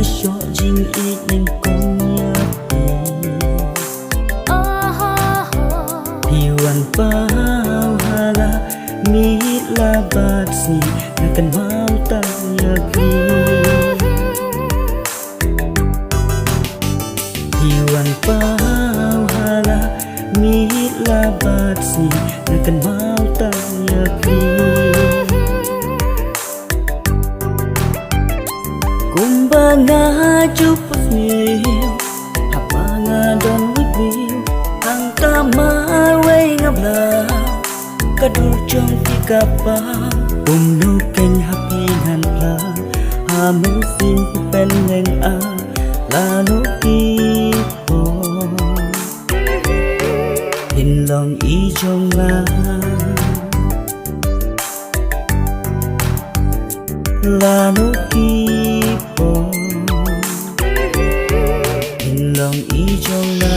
syok jing ik neng kong yapi Piwan pau hala mit labat si Nakan mau tak yapi Piwan pau hala mit labat si Nakan mau tak yapi Kumbaga jupas niyo Apanga don wibiyo Ang kamar way ngabla Kadur jong tikapa Umnukeng hapingan pla Hamusin peneng a Lalo ipo Hinlong ijong la Lalo ipo Hinlong ijong la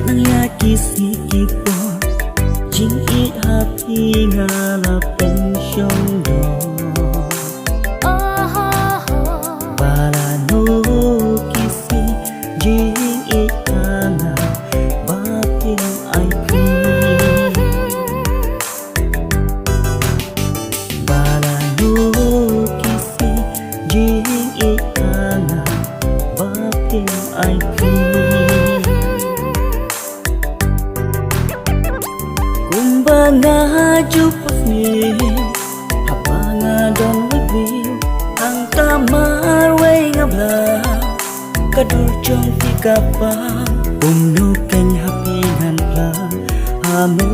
Nang yaki si kipo Jing it happy ngala pensyong do Para no kisi Jing it kana Batin ay pi Para no kisi Jing it kana Batin ay pi Kumbaga jupas niyo Apanga don wibiyo Ang kamar way ngabla Kadur jong tikapa Umnukeng hapingan pla Hamu